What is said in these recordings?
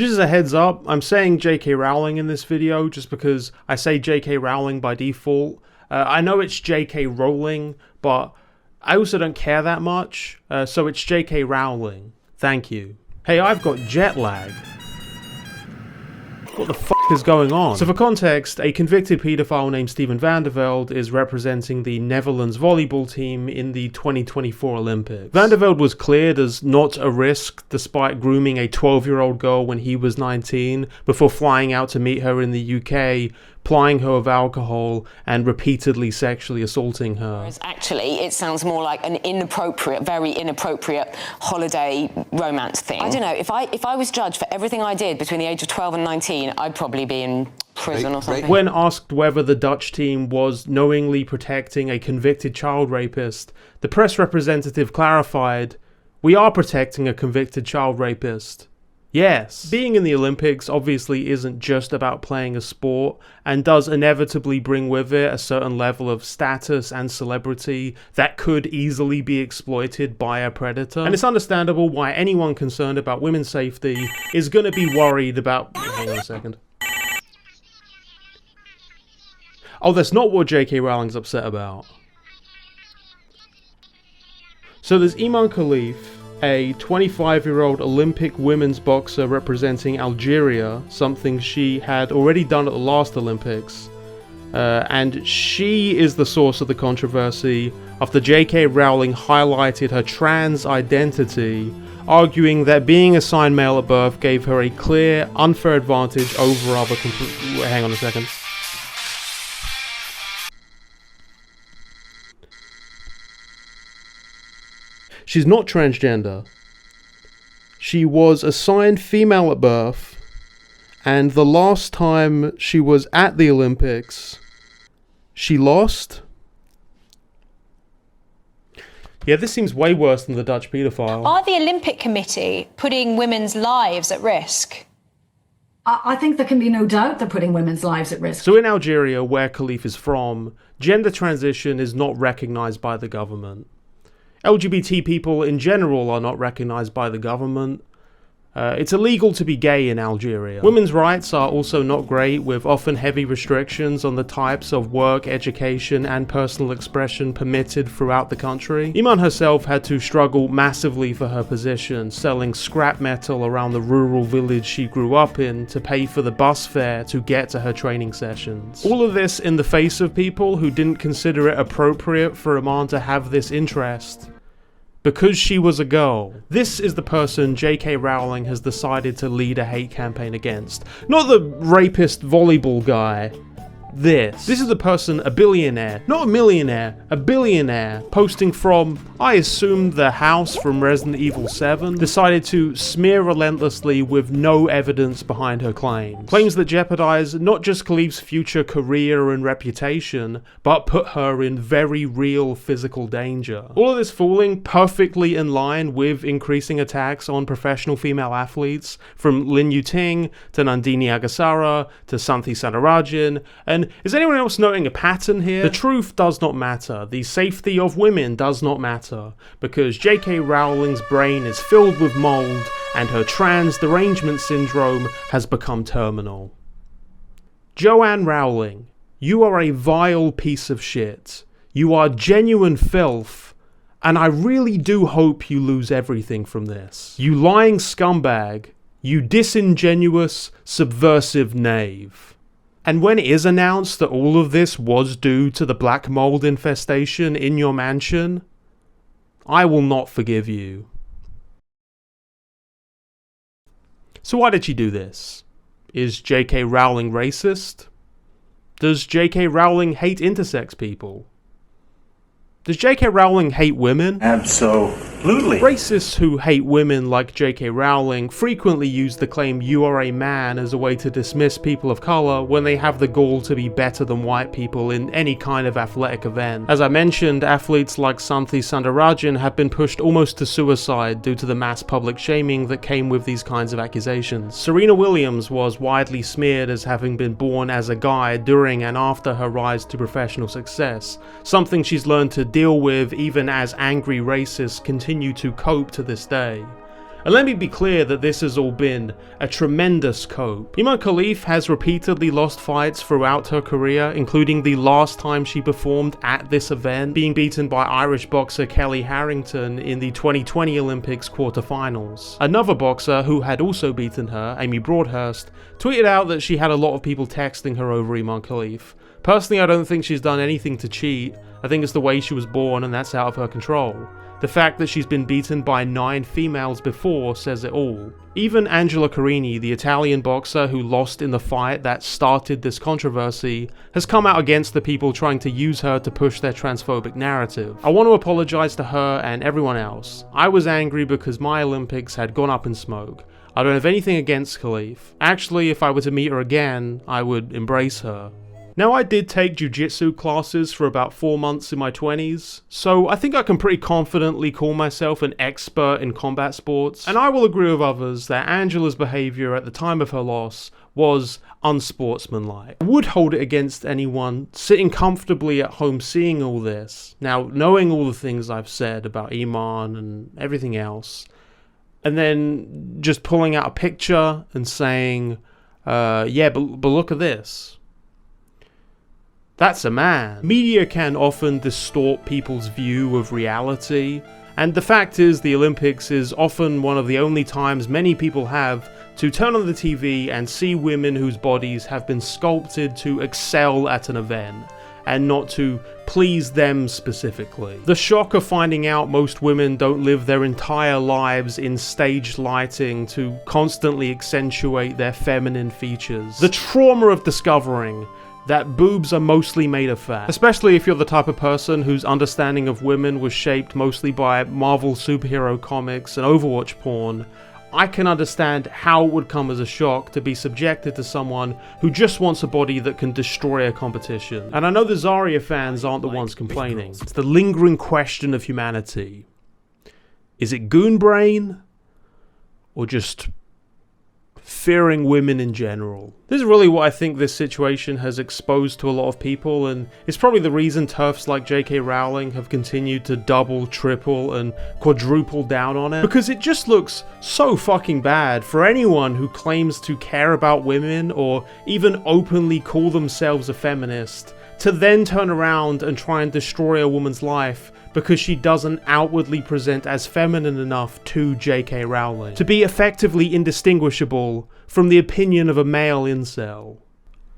Just as a heads up, I'm saying JK Rowling in this video just because I say JK Rowling by default. I know it's JK Rowling, but I also don't care that much, so it's JK Rowling. Thank you. Hey, I've got jet lag. What the f is going on? So for context, a convicted paedophile named Steven van der Velde is representing the Netherlands volleyball team in the 2024 Olympics. Van der Velde was cleared as not a risk despite grooming a 12-year-old girl when he was 19 before flying out to meet her in the UK, plying her with alcohol and repeatedly sexually assaulting her. Whereas actually it sounds more like an inappropriate, very inappropriate holiday romance thing. I don't know, if I was judged for everything I did between the age of 12 and 19, I'd probably be in prison or something. When asked whether the Dutch team was knowingly protecting a convicted child rapist, the press representative clarified, "We are protecting a convicted child rapist." Yes. Being in the Olympics obviously isn't just about playing a sport and does inevitably bring with it a certain level of status and celebrity that could easily be exploited by a predator. And it's understandable why anyone concerned about women's safety is going to be worried about... Hang on a second. Oh, that's not what JK Rowling's upset about. So there's Iman Khalif, a 25-year-old Olympic women's boxer representing Algeria, something she had already done at the last Olympics. And she is the source of the controversy after JK Rowling highlighted her trans identity, arguing that being assigned male at birth gave her a clear, unfair advantage over other hang on a second. She's not transgender. She was assigned female at birth, and the last time she was at the Olympics, she lost. Yeah, this seems way worse than the Dutch paedophile. Are the Olympic Committee putting women's lives at risk? I think there can be no doubt they're putting women's lives at risk. So in Algeria, where Khalif is from, gender transition is not recognised by the government. LGBT people in general are not recognised by the government. It's illegal to be gay in Algeria. Women's rights are also not great, with often heavy restrictions on the types of work, education and personal expression permitted throughout the country. Iman herself had to struggle massively for her position, selling scrap metal around the rural village she grew up in to pay for the bus fare to get to her training sessions. All of this in the face of people who didn't consider it appropriate for Iman to have this interest. Because she was a girl. This is the person JK Rowling has decided to lead a hate campaign against. Not the rapist volleyball guy. This is the person, a billionaire, not a millionaire, a billionaire, posting from, I assume, the house from Resident Evil 7, decided to smear relentlessly with no evidence behind her claims. Claims that jeopardize not just Khalif's future career and reputation, but put her in very real physical danger. All of this fooling perfectly in line with increasing attacks on professional female athletes, from Lin Yuting to Nandini Agasara to Santhi Sanarajan, and is anyone else noting a pattern here? The truth does not matter. The safety of women does not matter, because JK Rowling's brain is filled with mold and her trans derangement syndrome has become terminal. Joanne Rowling, you are a vile piece of shit. You are genuine filth, and I really do hope you lose everything from this. You lying scumbag. You disingenuous, subversive knave. And when it is announced that all of this was due to the black mold infestation in your mansion, I will not forgive you. So why did she do this? Is JK Rowling racist? Does JK Rowling hate intersex people? Does JK Rowling hate women? Absolutely. Racists who hate women like JK Rowling frequently use the claim "you are a man" as a way to dismiss people of colour when they have the gall to be better than white people in any kind of athletic event. As I mentioned, athletes like Santhi Sanarajan have been pushed almost to suicide due to the mass public shaming that came with these kinds of accusations. Serena Williams was widely smeared as having been born as a guy during and after her rise to professional success, something she's learned to deal with even as angry racists continue to cope to this day. And let me be clear that this has all been a tremendous cope. Iman Khalif has repeatedly lost fights throughout her career, including the last time she performed at this event, being beaten by Irish boxer Kelly Harrington in the 2020 Olympics quarterfinals. Another boxer who had also beaten her, Amy Broadhurst, tweeted out that she had a lot of people texting her over Iman Khalif. Personally, I don't think she's done anything to cheat. I think it's the way she was born, and that's out of her control. The fact that she's been beaten by 9 females before says it all. Even Angela Carini, the Italian boxer who lost in the fight that started this controversy, has come out against the people trying to use her to push their transphobic narrative. I want to apologize to her and everyone else. I was angry because my Olympics had gone up in smoke. I don't have anything against Khalif. Actually, if I were to meet her again, I would embrace her. Now, I did take jiu-jitsu classes for about 4 months in my 20s, so I think I can pretty confidently call myself an expert in combat sports, and I will agree with others that Angela's behaviour at the time of her loss was unsportsmanlike. I would hold it against anyone sitting comfortably at home seeing all this, now knowing all the things I've said about Iman and everything else, and then just pulling out a picture and saying, yeah, but look at this. That's a man. Media can often distort people's view of reality, and the fact is the Olympics is often one of the only times many people have to turn on the TV and see women whose bodies have been sculpted to excel at an event, and not to please them specifically. The shock of finding out most women don't live their entire lives in staged lighting to constantly accentuate their feminine features. The trauma of discovering that boobs are mostly made of fat, especially if you're the type of person whose understanding of women was shaped mostly by Marvel superhero comics and Overwatch porn. I can understand how it would come as a shock to be subjected to someone who just wants a body that can destroy a competition. And I know the Zarya fans aren't the ones complaining. It's the lingering question of humanity. Is it goon brain? Or just fearing women in general? This is really what I think this situation has exposed to a lot of people, and it's probably the reason TERFs like JK Rowling have continued to double, triple, and quadruple down on it, because it just looks so fucking bad for anyone who claims to care about women or even openly call themselves a feminist to then turn around and try and destroy a woman's life because she doesn't outwardly present as feminine enough to JK Rowling, to be effectively indistinguishable from the opinion of a male incel.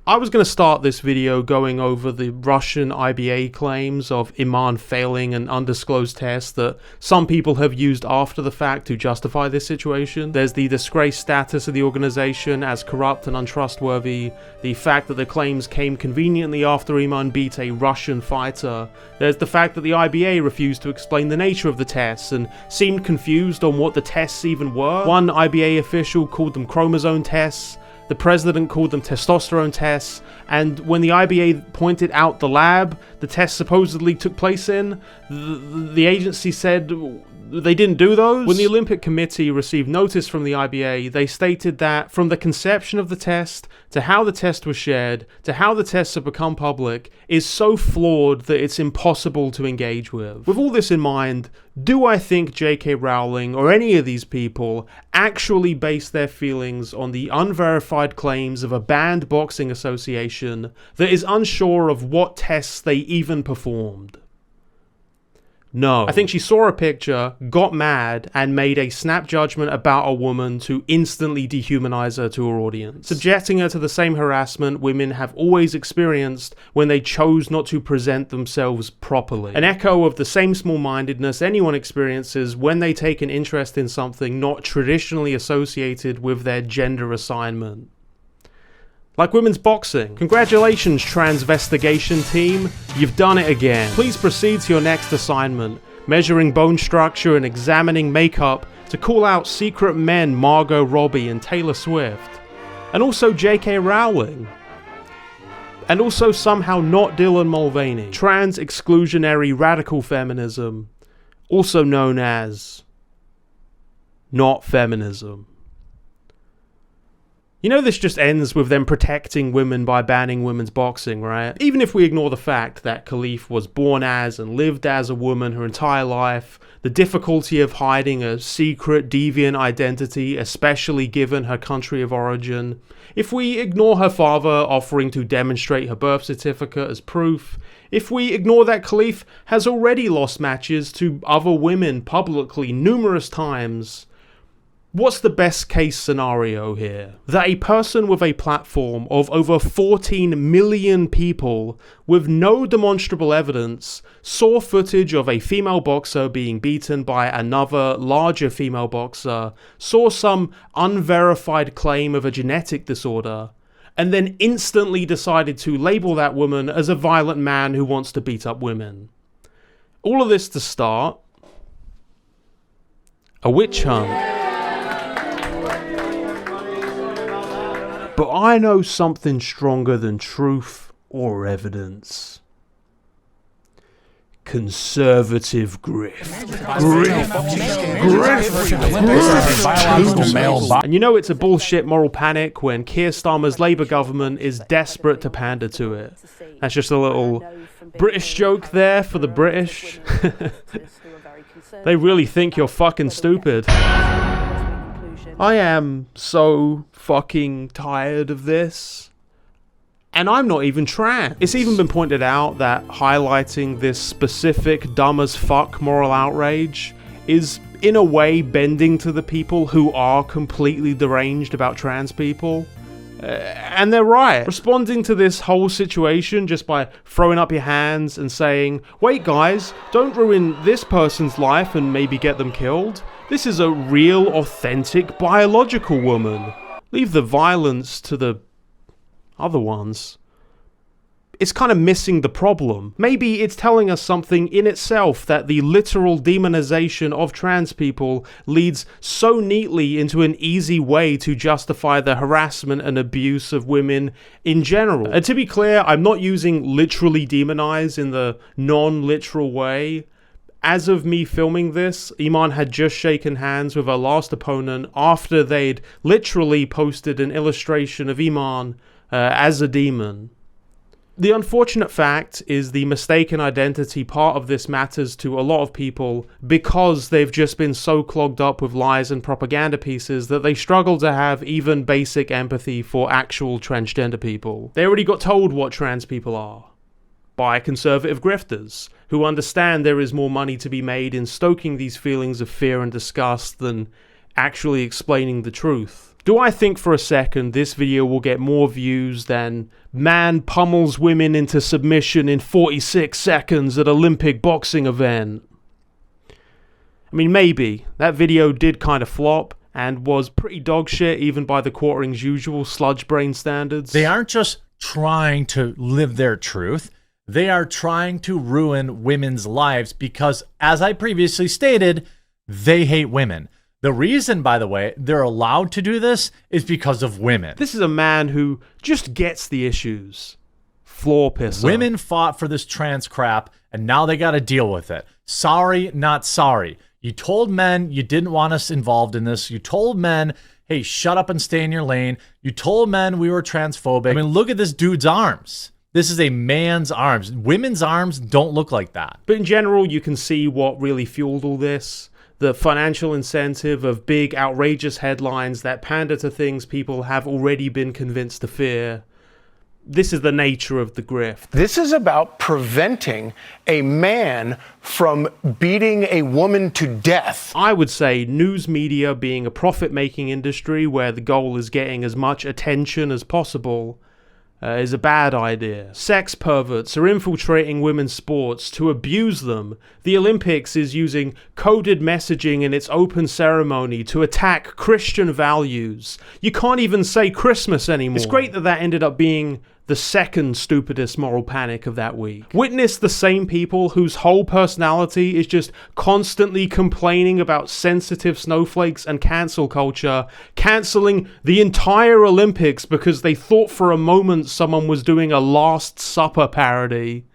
I was going to start this video going over the Russian IBA claims of Iman failing an undisclosed test that some people have used after the fact to justify this situation. There's the disgraced status of the organization as corrupt and untrustworthy, the fact that the claims came conveniently after Iman beat a Russian fighter. There's the fact that the IBA refused to explain the nature of the tests and seemed confused on what the tests even were. One IBA official called them chromosome tests, the president called them testosterone tests, and when the IBA pointed out the lab the test supposedly took place in, the agency said they didn't do those. When the Olympic Committee received notice from the IBA, they stated that from the conception of the test, to how the test was shared, to how the tests have become public, is so flawed that it's impossible to engage with. With all this in mind, do I think JK Rowling or any of these people actually base their feelings on the unverified claims of a banned boxing association that is unsure of what tests they even performed? No. I think she saw a picture, got mad, and made a snap judgment about a woman to instantly dehumanize her to her audience, subjecting her to the same harassment women have always experienced when they chose not to present themselves properly. An echo of the same small-mindedness anyone experiences when they take an interest in something not traditionally associated with their gender assignment. Like women's boxing. Congratulations, Transvestigation team, you've done it again. Please proceed to your next assignment, measuring bone structure and examining makeup to call out secret men Margot Robbie and Taylor Swift. And also JK Rowling. And also somehow not Dylan Mulvaney. Trans-exclusionary radical feminism, also known as not feminism. You know, this just ends with them protecting women by banning women's boxing, right? Even if we ignore the fact that Khalif was born as and lived as a woman her entire life, the difficulty of hiding a secret, deviant identity, especially given her country of origin, if we ignore her father offering to demonstrate her birth certificate as proof, if we ignore that Khalif has already lost matches to other women publicly numerous times, what's the best case scenario here? That a person with a platform of over 14 million people with no demonstrable evidence saw footage of a female boxer being beaten by another larger female boxer, saw some unverified claim of a genetic disorder, and then instantly decided to label that woman as a violent man who wants to beat up women. All of this to start a witch hunt. But I know something stronger than truth or evidence. Conservative grift. Grift. And you know it's a bullshit moral panic when Keir Starmer's Labour government is desperate to pander to it. That's just a little British joke there for the British. They really think you're fucking stupid. I am so fucking tired of this. And I'm not even trans. It's even been pointed out that highlighting this specific dumb as fuck moral outrage is in a way bending to the people who are completely deranged about trans people. And they're right. Responding to this whole situation just by throwing up your hands and saying, wait guys, don't ruin this person's life and maybe get them killed. This is a real, authentic, biological woman. Leave the violence to the other ones. It's kind of missing the problem. Maybe it's telling us something in itself that the literal demonization of trans people leads so neatly into an easy way to justify the harassment and abuse of women in general. And to be clear, I'm not using literally demonize in the non-literal way. As of me filming this, Iman had just shaken hands with her last opponent after they'd literally posted an illustration of Iman as a demon. The unfortunate fact is the mistaken identity part of this matters to a lot of people because they've just been so clogged up with lies and propaganda pieces that they struggle to have even basic empathy for actual transgender people. They already got told what trans people are by conservative grifters who understand there is more money to be made in stoking these feelings of fear and disgust than actually explaining the truth. Do I think for a second this video will get more views than man pummels women into submission in 46 seconds at Olympic boxing event? I mean, maybe. That video did kind of flop and was pretty dog shit even by the Quartering's usual sludge brain standards. They aren't just trying to live their truth. They are trying to ruin women's lives because, as I previously stated, they hate women. The reason, by the way, they're allowed to do this is because of women. This is a man who just gets the issues. Floor pisser. Women fought for this trans crap, and now they got to deal with it. Sorry, not sorry. You told men you didn't want us involved in this. You told men, hey, shut up and stay in your lane. You told men we were transphobic. I mean, look at this dude's arms. This is a man's arms. Women's arms don't look like that. But in general, you can see what really fueled all this. The financial incentive of big, outrageous headlines that pander to things people have already been convinced to fear. This is the nature of the grift. This is about preventing a man from beating a woman to death. I would say news media being a profit-making industry where the goal is getting as much attention as possible is a bad idea. Sex perverts are infiltrating women's sports to abuse them. The Olympics is using coded messaging in its open ceremony to attack Christian values. You can't even say Christmas anymore. It's great that that ended up being the second stupidest moral panic of that week. Witness the same people whose whole personality is just constantly complaining about sensitive snowflakes and cancel culture, cancelling the entire Olympics because they thought for a moment someone was doing a Last Supper parody.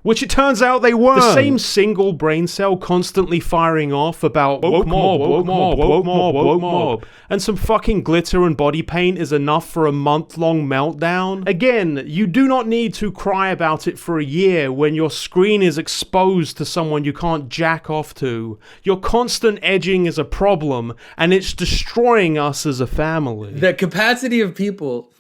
Which it turns out they weren't. The same single brain cell constantly firing off about woke mob, woke mob, woke mob, woke mob, and some fucking glitter and body paint is enough for a month-long meltdown. Again, you do not need to cry about it for a year when your screen is exposed to someone you can't jack off to. Your constant edging is a problem, and it's destroying us as a family. The capacity of people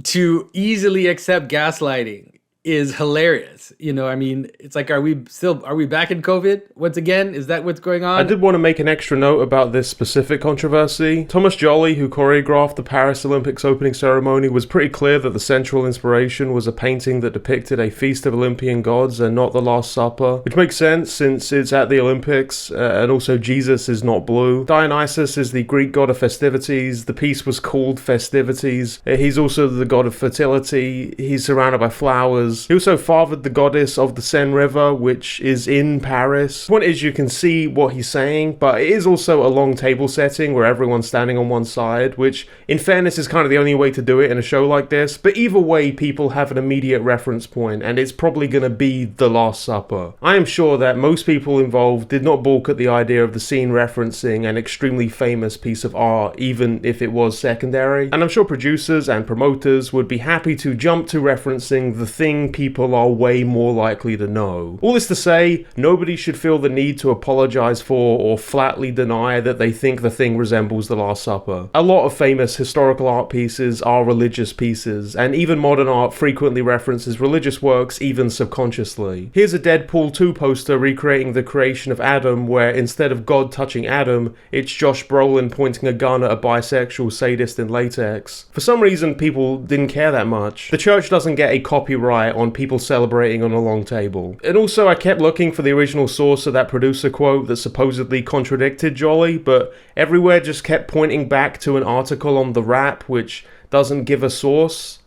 to easily accept gaslighting is hilarious. You know, I mean, it's like, are we back in COVID once again? Is that what's going on? I did want to make an extra note about this specific controversy. Thomas Joly, who choreographed the Paris Olympics opening ceremony, was pretty clear that the central inspiration was a painting that depicted a feast of Olympian gods and not the Last Supper, which makes sense since it's at the Olympics, and also Jesus is not blue. Dionysus is the Greek god of festivities. The piece was called Festivities. He's also the god of fertility. He's surrounded by flowers. He also fathered the goddess of the Seine River, which is in Paris. The point is, you can see what he's saying, but it is also a long table setting where everyone's standing on one side, which, in fairness, is kind of the only way to do it in a show like this. But either way, people have an immediate reference point, and it's probably going to be The Last Supper. I am sure that most people involved did not balk at the idea of the scene referencing an extremely famous piece of art, even if it was secondary. And I'm sure producers and promoters would be happy to jump to referencing the thing people are way more likely to know. All this to say, nobody should feel the need to apologize for or flatly deny that they think the thing resembles The Last Supper. A lot of famous historical art pieces are religious pieces, and even modern art frequently references religious works even subconsciously. Here's a Deadpool 2 poster recreating the creation of Adam, where instead of God touching Adam, it's Josh Brolin pointing a gun at a bisexual sadist in latex. For some reason, people didn't care that much. The church doesn't get a copyright on people celebrating on a long table. And also, I kept looking for the original source of that producer quote that supposedly contradicted Joly, but everywhere just kept pointing back to an article on The Wrap, which doesn't give a source.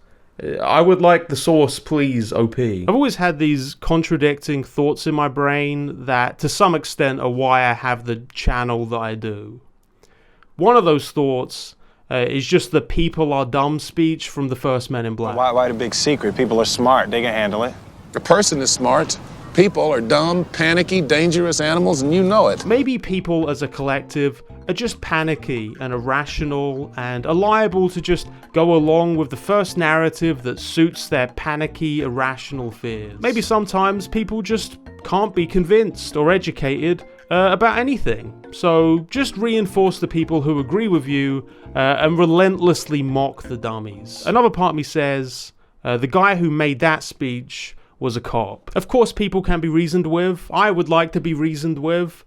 I would like the source, please, OP. I've always had these contradicting thoughts in my brain that, to some extent, are why I have the channel that I do. One of those thoughts is just the people are dumb speech from the first Men in Black. Why the big secret? People are smart. They can handle it. The person is smart. People are dumb, panicky, dangerous animals, and you know it. Maybe people as a collective are just panicky and irrational and are liable to just go along with the first narrative that suits their panicky, irrational fears. Maybe sometimes people just can't be convinced or educated about anything. So just reinforce the people who agree with you and relentlessly mock the dummies. Another part of me says, the guy who made that speech was a cop. Of course, people can be reasoned with. I would like to be reasoned with.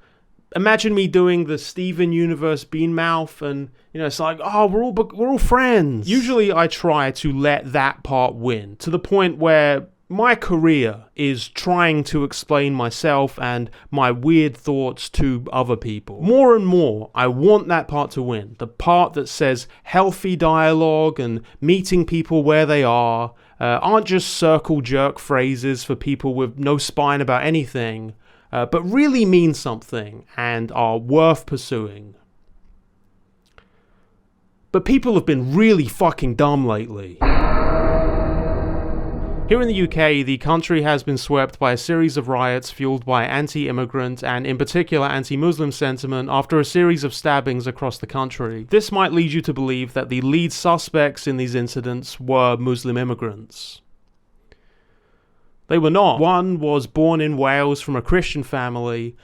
Imagine me doing the Steven Universe Beanmouth and, it's like, oh, we're all friends. Usually I try to let that part win, to the point where my career is trying to explain myself and my weird thoughts to other people. More and more, I want that part to win. The part that says healthy dialogue and meeting people where they are aren't just circle jerk phrases for people with no spine about anything, but really mean something and are worth pursuing. But people have been really fucking dumb lately. Here in the UK, the country has been swept by a series of riots fueled by anti-immigrant and in particular anti-Muslim sentiment after a series of stabbings across the country. This might lead you to believe that the lead suspects in these incidents were Muslim immigrants. They were not. One was born in Wales from a Christian family.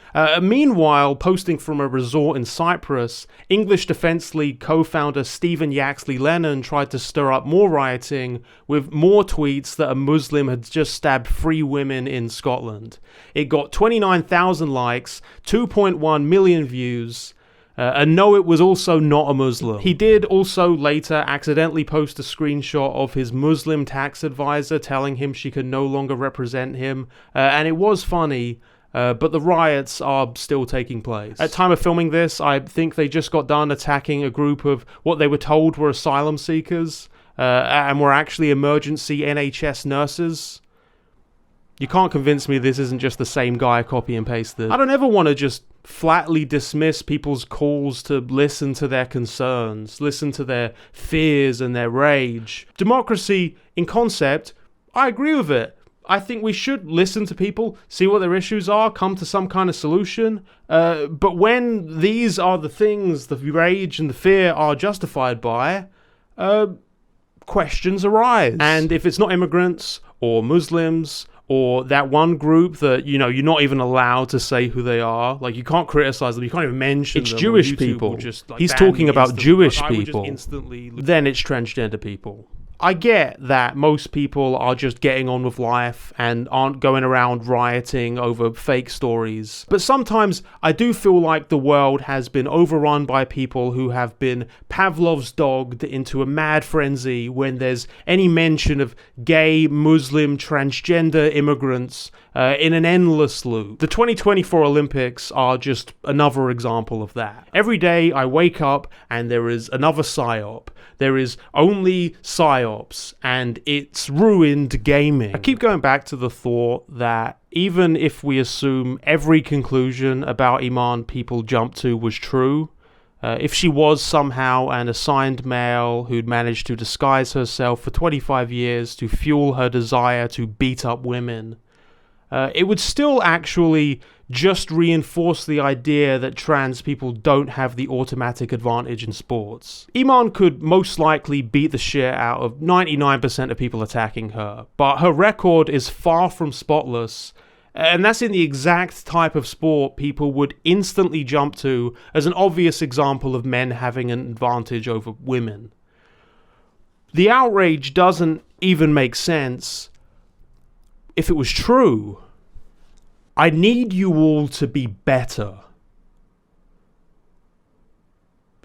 Meanwhile, posting from a resort in Cyprus, English Defence League co-founder Stephen Yaxley Lennon tried to stir up more rioting with more tweets that a Muslim had just stabbed 3 women in Scotland. It got 29,000 likes, 2.1 million views, and no, it was also not a Muslim. He did also later accidentally post a screenshot of his Muslim tax advisor telling him she could no longer represent him, and it was funny, but the riots are still taking place. At time of filming this, I think they just got done attacking a group of what they were told were asylum seekers, and were actually emergency NHS nurses. You can't convince me this isn't just the same guy copy and pasted. I don't ever want to just flatly dismiss people's calls to listen to their concerns, listen to their fears and their rage. Democracy, in concept, I agree with it. I think we should listen to people, see what their issues are, come to some kind of solution. But when these are the things the rage and the fear are justified by, questions arise. And if it's not immigrants or Muslims or that one group that, you know, you're not even allowed to say who they are, like you can't criticize them, you can't even mention them. It's Jewish people. Just, like, he's talking about Jewish people. Then it's transgender people. I get that most people are just getting on with life and aren't going around rioting over fake stories. But sometimes I do feel like the world has been overrun by people who have been Pavlov's dogged into a mad frenzy when there's any mention of gay, Muslim, transgender immigrants in an endless loop. The 2024 Olympics are just another example of that. Every day I wake up and there is another psyop. There is only psyops, and it's ruined gaming. I keep going back to the thought that even if we assume every conclusion about Iman people jumped to was true, if she was somehow an assigned male who'd managed to disguise herself for 25 years to fuel her desire to beat up women, it would still actually just reinforce the idea that trans people don't have the automatic advantage in sports. Iman could most likely beat the shit out of 99% of people attacking her, but her record is far from spotless, and that's in the exact type of sport people would instantly jump to as an obvious example of men having an advantage over women. The outrage doesn't even make sense if it was true. I need you all to be better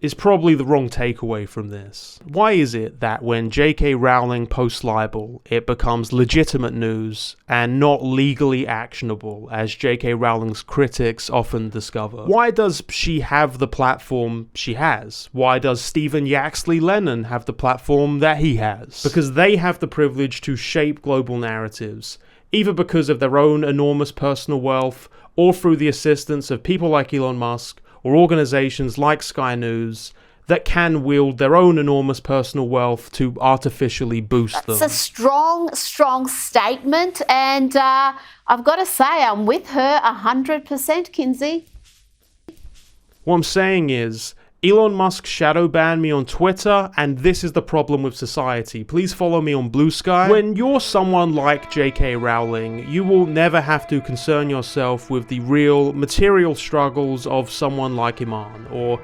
is probably the wrong takeaway from this. Why is it that when JK Rowling posts libel, it becomes legitimate news and not legally actionable, as JK Rowling's critics often discover? Why does she have the platform she has? Why does Stephen Yaxley Lennon have the platform that he has? Because they have the privilege to shape global narratives, either because of their own enormous personal wealth or through the assistance of people like Elon Musk or organizations like Sky News that can wield their own enormous personal wealth to artificially boost them. It's a strong statement, and I've got to say I'm with her 100%, Kinsey. What I'm saying is, Elon Musk shadow banned me on Twitter, and this is the problem with society. Please follow me on Blue Sky. When you're someone like JK Rowling, you will never have to concern yourself with the real material struggles of someone like Iman, or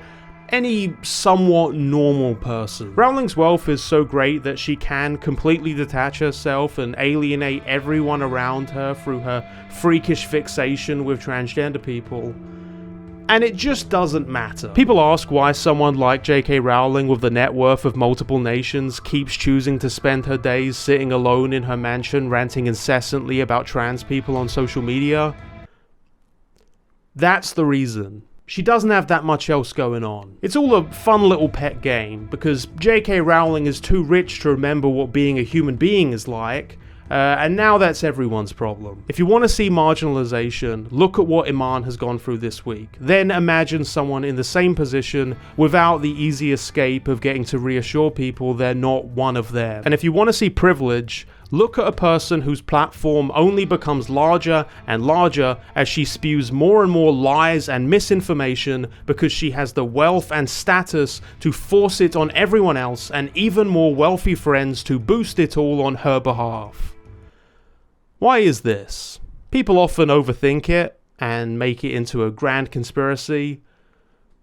any somewhat normal person. Rowling's wealth is so great that she can completely detach herself and alienate everyone around her through her freakish fixation with transgender people. And it just doesn't matter. People ask why someone like JK Rowling with the net worth of multiple nations keeps choosing to spend her days sitting alone in her mansion ranting incessantly about trans people on social media. That's the reason. She doesn't have that much else going on. It's all a fun little pet game because JK Rowling is too rich to remember what being a human being is like, and now that's everyone's problem. If you want to see marginalization, look at what Iman has gone through this week. Then imagine someone in the same position without the easy escape of getting to reassure people they're not one of them. And if you want to see privilege, look at a person whose platform only becomes larger and larger as she spews more and more lies and misinformation because she has the wealth and status to force it on everyone else and even more wealthy friends to boost it all on her behalf. Why is this? People often overthink it and make it into a grand conspiracy.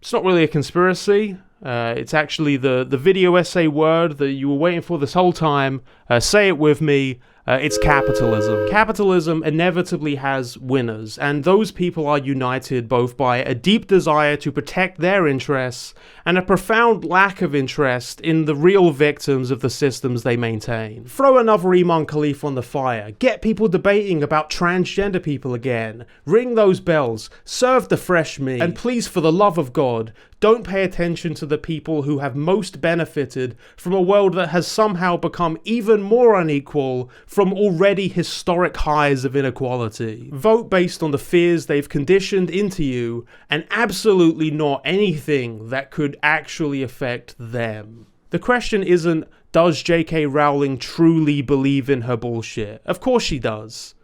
It's not really a conspiracy. It's actually the video essay word that you were waiting for this whole time. Say it with me. It's capitalism. Capitalism inevitably has winners, and those people are united both by a deep desire to protect their interests and a profound lack of interest in the real victims of the systems they maintain. Throw another Iman Khalif on the fire. Get people debating about transgender people again. Ring those bells. Serve the fresh meat. And please, for the love of God, don't pay attention to the people who have most benefited from a world that has somehow become even more unequal from already historic highs of inequality. Vote based on the fears they've conditioned into you, and absolutely not anything that could actually affect them. The question isn't, Does JK Rowling truly believe in her bullshit? Of course she does.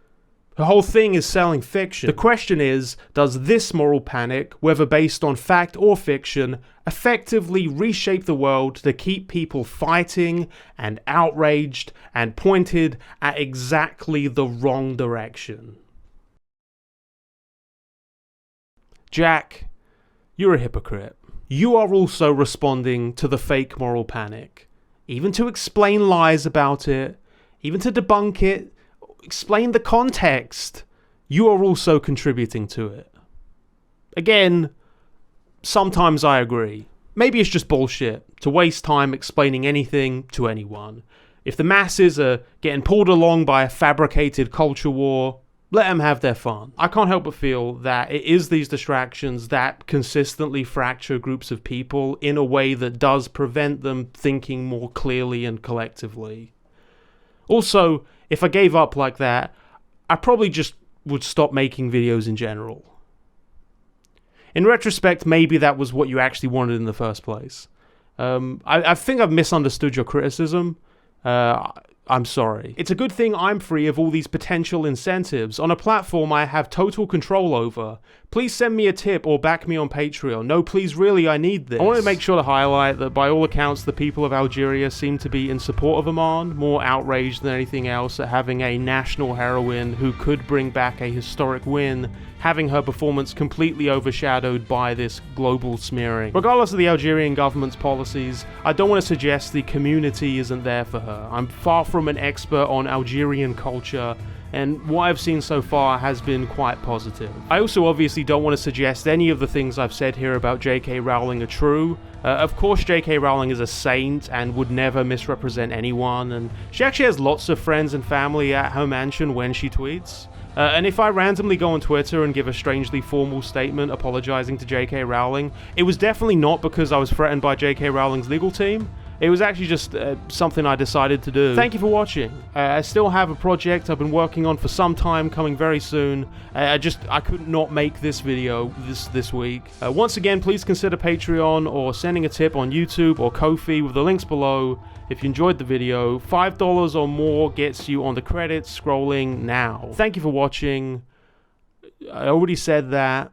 Her whole thing is selling fiction. The question is, does this moral panic, whether based on fact or fiction, effectively reshape the world to keep people fighting and outraged and pointed at exactly the wrong direction? Jack, you're a hypocrite. You are also responding to the fake moral panic. Even to explain lies about it, even to debunk it, explain the context, you are also contributing to it. Again, sometimes I agree. Maybe it's just bullshit to waste time explaining anything to anyone. If the masses are getting pulled along by a fabricated culture war, let them have their fun. I can't help but feel that it is these distractions that consistently fracture groups of people in a way that does prevent them thinking more clearly and collectively. Also, if I gave up like that, I probably just would stop making videos in general. In retrospect, maybe that was what you actually wanted in the first place. I think I've misunderstood your criticism. I'm sorry. It's a good thing I'm free of all these potential incentives on a platform I have total control over. Please send me a tip or back me on Patreon. No, please, really, I need this. I want to make sure to highlight that by all accounts, the people of Algeria seem to be in support of Iman, more outraged than anything else at having a national heroine who could bring back a historic win, having her performance completely overshadowed by this global smearing. Regardless of the Algerian government's policies, I don't want to suggest the community isn't there for her. I'm far from an expert on Algerian culture, and what I've seen so far has been quite positive. I also obviously don't want to suggest any of the things I've said here about JK Rowling are true. Of course JK Rowling is a saint and would never misrepresent anyone, and she actually has lots of friends and family at her mansion when she tweets. And if I randomly go on Twitter and give a strangely formal statement apologizing to JK Rowling, it was definitely not because I was threatened by JK Rowling's legal team. It was actually just something I decided to do. Thank you for watching. I still have a project I've been working on for some time, coming very soon. I could not make this video this week. Once again, please consider Patreon or sending a tip on YouTube or Ko-fi with the links below. If you enjoyed the video, $5 or more gets you on the credits scrolling now. Thank you for watching. I already said that.